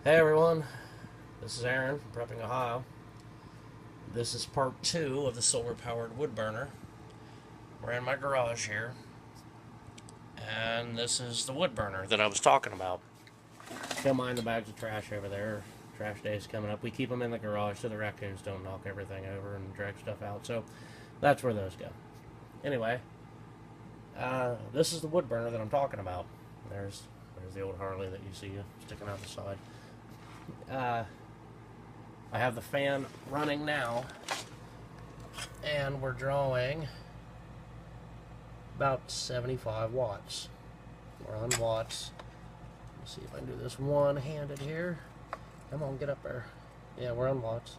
Hey everyone, this is Aaron from Prepping, Ohio. This is part two of the solar powered wood burner. We're in my garage here, and this is the wood burner that I was talking about. Don't mind the bags of trash over there. Trash day is coming up. We keep them in the garage so the raccoons don't knock everything over and drag stuff out. So that's where those go. Anyway, this is the wood burner that I'm talking about. There's the old Harley that you see sticking out the side. Uh, I have the fan running now, and we're drawing about 75 watts. We're on watts. Let's see if I can do this one-handed here. Come on, get up there. Yeah, we're on watts.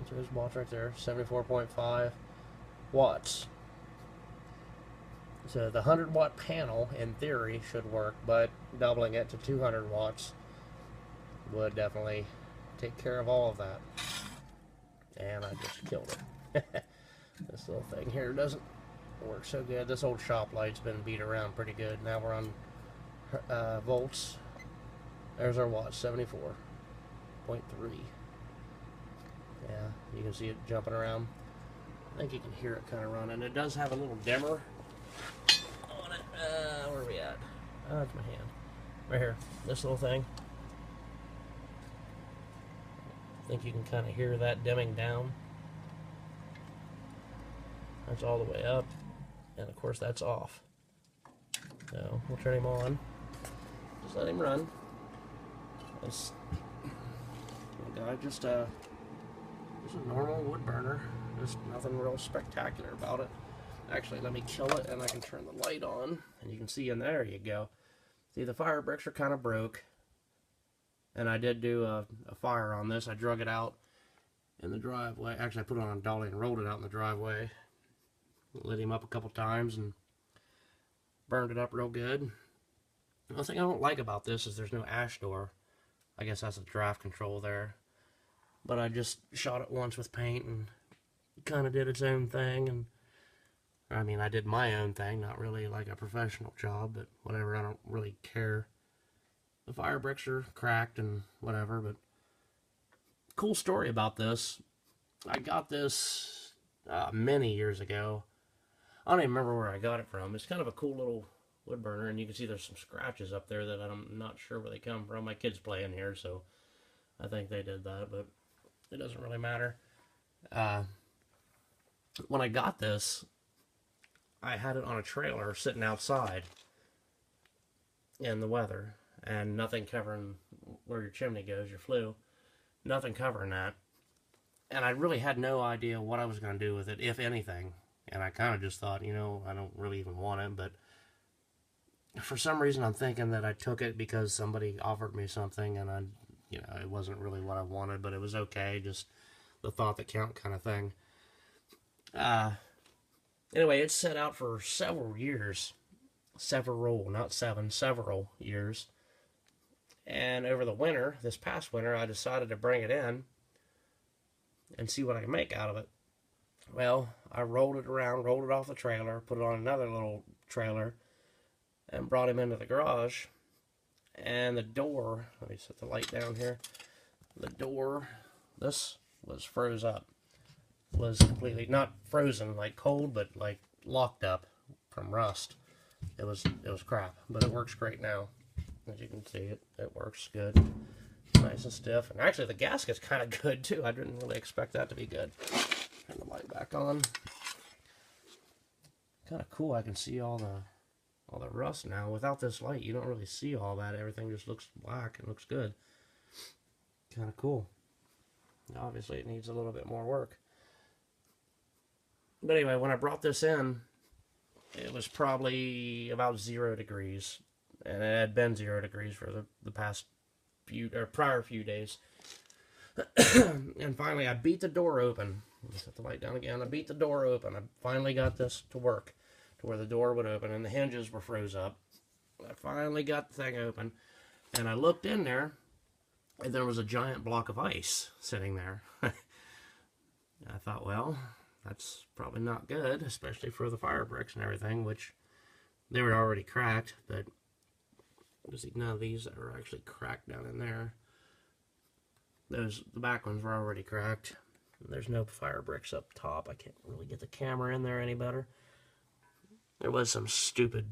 There's watts right there, 74.5 watts. So the 100 watt panel, in theory, should work, but doubling it to 200 watts would definitely take care of all of that. And I just killed it. This little thing here doesn't work so good. This old shop light's been beat around pretty good. Now we're on volts. There's our watts, 74.3. Yeah, you can see it jumping around. I think you can hear it kind of running. It does have a little dimmer on it. Where are we at? Oh, that's my hand. Right here. This little thing. I think you can kind of hear that dimming down. That's all the way up. And of course that's off. So we'll turn him on. Just let him run. This guy just a normal wood burner. Just nothing real spectacular about it. Actually, let me kill it and I can turn the light on. And you can see in there you go. See, the fire bricks are kind of broke. And I did do a fire on this. I drug it out in the driveway. Actually, I put it on a dolly and rolled it out in the driveway. Lit him up a couple times and burned it up real good. The only thing I don't like about this is there's no ash door. I guess that's a draft control there. But I just shot it once with paint and kind of did its own thing. And I mean, I did my own thing, not really like a professional job, but whatever, I don't really care. The fire bricks are cracked and whatever, but cool story about this. I got this many years ago. I don't even remember where I got it from. It's kind of a cool little wood burner, and you can see there's some scratches up there that I'm not sure where they come from. My kids play in here, so I think they did that, but it doesn't really matter. When I got this, I had it on a trailer sitting outside in the weather, and nothing covering where your chimney goes, your flue. Nothing covering that. And I really had no idea what I was going to do with it, if anything. And I kind of just thought, I don't really even want it, but for some reason I'm thinking that I took it because somebody offered me something and it wasn't really what I wanted, but it was okay, just the thought that count kind of thing. Anyway, it's set out for several years. Several, not seven, several years. And over the winter, this past winter, I decided to bring it in and see what I can make out of it. Well, I rolled it around, rolled it off the trailer, put it on another little trailer, and brought him into the garage. And the door, let me set the light down here. The door, this was froze up. Was completely, not frozen like cold, but like locked up from rust. It was crap, but it works great now. As you can see, it works good. Nice and stiff. And actually, the gasket's kind of good, too. I didn't really expect that to be good. Turn the light back on. Kind of cool. I can see all the rust now. Without this light, you don't really see all that. Everything just looks black and looks good. Kind of cool. Obviously, it needs a little bit more work. But anyway, when I brought this in, it was probably about 0 degrees. And it had been 0 degrees for the past prior few days. And finally, I beat the door open. Let me set the light down again. I beat the door open. I finally got this to work to where the door would open, and the hinges were froze up. I finally got the thing open, and I looked in there, and there was a giant block of ice sitting there. I thought, well, that's probably not good, especially for the fire bricks and everything, which they were already cracked, but You see, none of these are actually cracked down in there. The back ones were already cracked. There's no fire bricks up top. I can't really get the camera in there any better. There was some stupid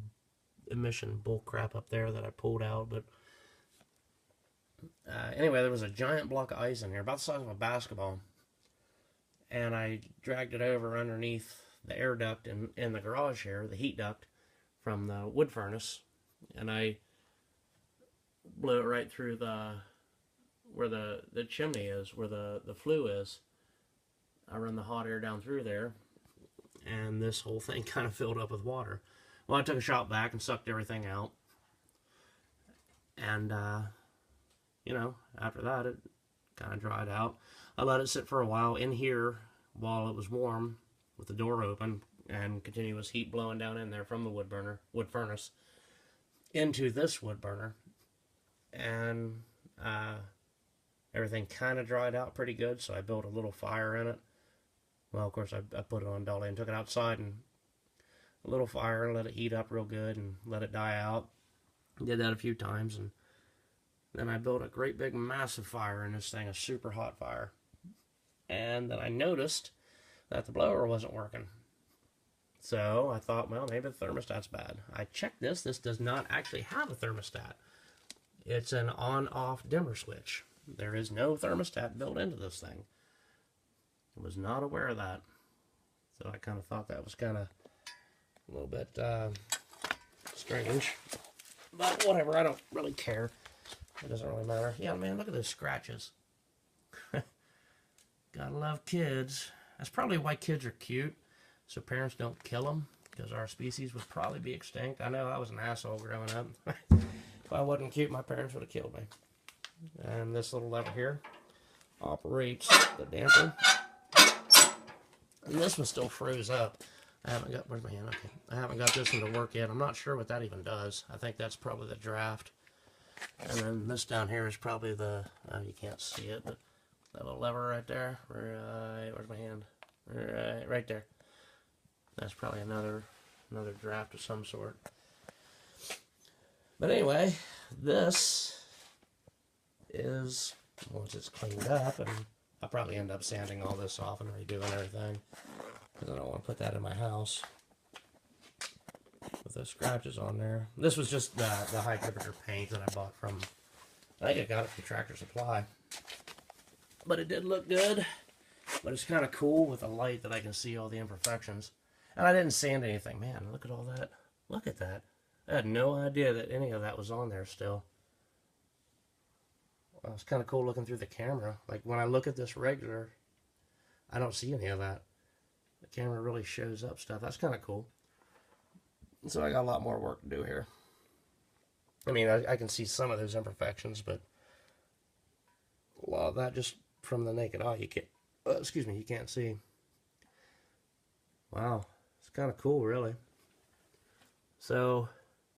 emission bull crap up there that I pulled out, but anyway, there was a giant block of ice in here, about the size of a basketball, and I dragged it over underneath the air duct in the garage here, the heat duct from the wood furnace, and I blew it right through where the chimney is, where the flue is. I run the hot air down through there, and this whole thing kind of filled up with water. Well, I took a shot back and sucked everything out, and you know, after that it kind of dried out. I let it sit for a while in here while it was warm with the door open and continuous heat blowing down in there from the wood furnace into this wood burner, and everything kind of dried out pretty good, so I built a little fire in it. Well, of course, I put it on dolly and took it outside, and a little fire and let it heat up real good and let it die out. Did that a few times, and then I built a great big massive fire in this thing, a super hot fire. And then I noticed that the blower wasn't working. So I thought, well, maybe the thermostat's bad. I checked this. This does not actually have a thermostat. It's an on-off dimmer switch. There is no thermostat built into this thing. I was not aware of that. So I kind of thought that was kind of a little bit strange. But whatever, I don't really care. It doesn't really matter. Yeah, man, look at those scratches. Gotta love kids. That's probably why kids are cute, so parents don't kill them, because our species would probably be extinct. I know I was an asshole growing up. If I wasn't cute, my parents would have killed me. And this little lever here operates the damper. And this one still froze up. I haven't got, where's my hand? Okay. I haven't got this one to work yet. I'm not sure what that even does. I think that's probably the draft. And then this down here is probably the, you can't see it, but that little lever right there. Right, where's my hand? Right there. That's probably another draft of some sort. But anyway, this is, once it's cleaned up, and I'll probably end up sanding all this off and redoing everything, because I don't want to put that in my house with those scratches on there. This was just the high temperature paint that I bought from, I think I got it from Tractor Supply. But it did look good, but it's kind of cool with the light that I can see all the imperfections. And I didn't sand anything. Man, look at all that. Look at that. I had no idea that any of that was on there still. Well, it's kind of cool looking through the camera. Like when I look at this regular, I don't see any of that. The camera really shows up stuff. That's kind of cool. So I got a lot more work to do here. I mean, I can see some of those imperfections, but a lot of that just from the naked eye, you can't, you can't see. Wow, it's kind of cool, really. So